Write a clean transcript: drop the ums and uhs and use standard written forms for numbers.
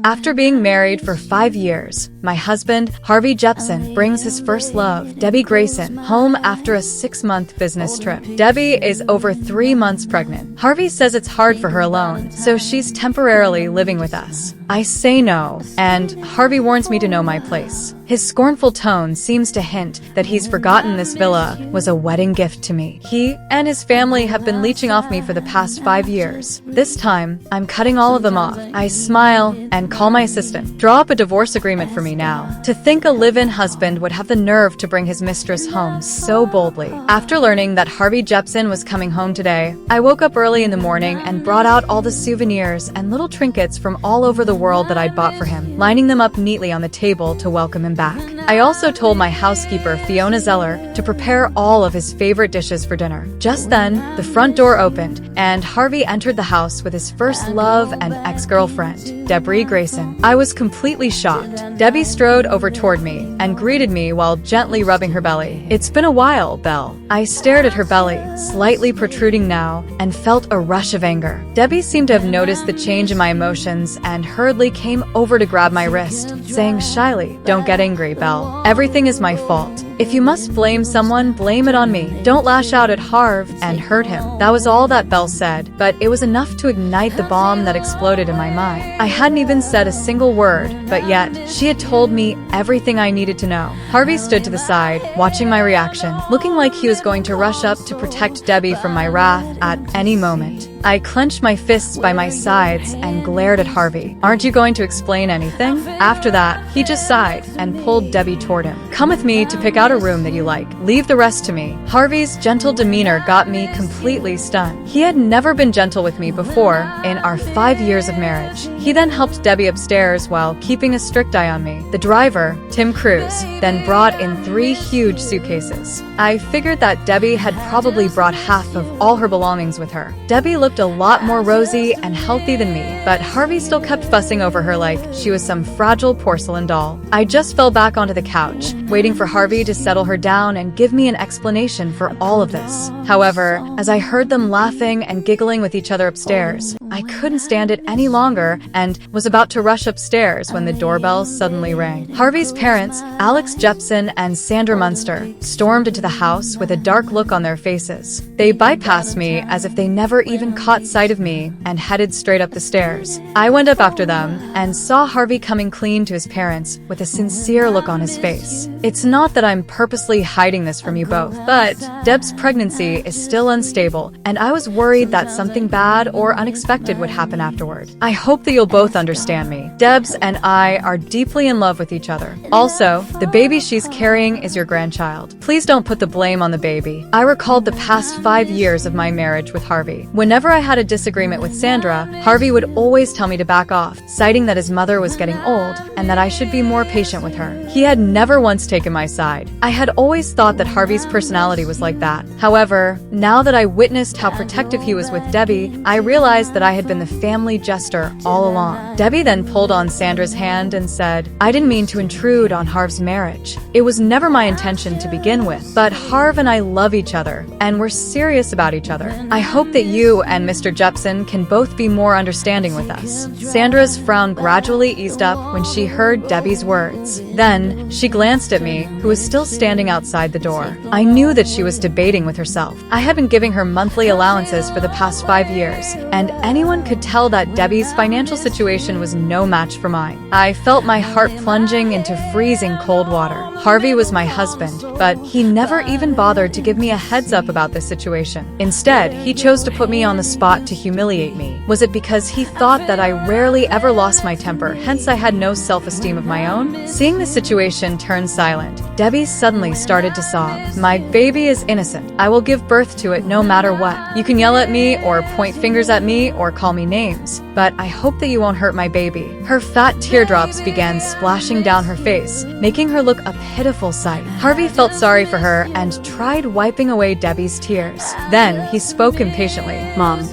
After being married for 5 years, my husband, Harvey Jepson, brings his first love, Debbie Grayson, home after a 6-month business trip. Debbie is over 3 months pregnant. Harvey says it's hard for her alone, so she's temporarily living with us. I say no, and Harvey warns me to know my place. His scornful tone seems to hint that he's forgotten this villa was a wedding gift to me. He and his family have been leeching off me for the past 5 years. This time, I'm cutting all of them off. I smile and call my assistant. Draw up a divorce agreement for me now. To think a live-in husband would have the nerve to bring his mistress home so boldly. After learning that Harvey Jepson was coming home today, I woke up early in the morning and brought out all the souvenirs and little trinkets from all over the world that I'd bought for him, lining them up neatly on the table to welcome him back. I also told my housekeeper, Fiona Zeller, to prepare all of his favorite dishes for dinner. Just then, the front door opened, and Harvey entered the house with his first love and ex-girlfriend, Debbie Grayson. I was completely shocked. Debbie strode over toward me and greeted me while gently rubbing her belly. "It's been a while, Belle." I stared at her belly, slightly protruding now, and felt a rush of anger. Debbie seemed to have noticed the change in my emotions and hurriedly came over to grab my wrist, saying shyly, "Don't get angry, Belle. Everything is my fault. If you must blame someone, blame it on me. Don't lash out at Harv and hurt him." That was all that Belle said, but it was enough to ignite the bomb that exploded in my mind. I hadn't even said a single word, but yet, she had told me everything I needed to know. Harvey stood to the side, watching my reaction, looking like he was going to rush up to protect Debbie from my wrath at any moment. I clenched my fists by my sides and glared at Harvey. "Aren't you going to explain anything?" After that, he just sighed and pulled Debbie toward him. "Come with me to pick out a room that you like. Leave the rest to me." Harvey's gentle demeanor got me completely stunned. He had never been gentle with me before in our 5 years of marriage. He then helped Debbie upstairs while keeping a strict eye on me. The driver, Tim Cruz, then brought in 3 huge suitcases. I figured that Debbie had probably brought half of all her belongings with her. Debbie looked a lot more rosy and healthy than me, but Harvey still kept fussing over her like she was some fragile porcelain doll. I just fell back onto the couch, waiting for Harvey to settle her down and give me an explanation for all of this. However, as I heard them laughing and giggling with each other upstairs, I couldn't stand it any longer and was about to rush upstairs when the doorbell suddenly rang. Harvey's parents, Alex Jepson and Sandra Munster, stormed into the house with a dark look on their faces. They bypassed me as if they never even caught sight of me and headed straight up the stairs. I went up after them and saw Harvey coming clean to his parents with a sincere look on his face. "It's not that I'm purposely hiding this from you both, but Deb's pregnancy is still unstable, and I was worried that something bad or unexpected would happen afterward. I hope that you'll both understand me. Debs and I are deeply in love with each other. Also, the baby she's carrying is your grandchild. Please don't put the blame on the baby." I recalled the past 5 years of my marriage with Harvey. Whenever I had a disagreement with Sandra, Harvey would always tell me to back off, citing that his mother was getting old and that I should be more patient with her. He had never once taken my side. I had always thought that Harvey's personality was like that. However, now that I witnessed how protective he was with Debbie, I realized that I had been the family jester all along. Debbie then pulled on Sandra's hand and said, "I didn't mean to intrude on Harv's marriage. It was never my intention to begin with, but Harv and I love each other, and we're serious about each other. I hope that you and Mr. Jepson can both be more understanding with us." Sandra's frown gradually eased up when she heard Debbie's words. Then, she glanced at me, who was still standing outside the door. I knew that she was debating with herself. I had been giving her monthly allowances for the past 5 years, and anyone could tell that Debbie's financial situation was no match for mine. I felt my heart plunging into freezing cold water. Harvey was my husband, but he never even bothered to give me a heads up about this situation. Instead, he chose to put me on the spot to humiliate me. Was it because he thought that I rarely ever lost my temper, hence I had no self-esteem of my own? Seeing the situation turn silent, Debbie suddenly started to sob. "My baby is innocent. I will give birth to it no matter what. You can yell at me or point fingers at me or call me names, but I hope that you won't hurt my baby." Her fat teardrops began splashing down her face, making her look a pitiful sight. Harvey felt sorry for her and tried wiping away Debbie's tears. Then he spoke impatiently. "Mom,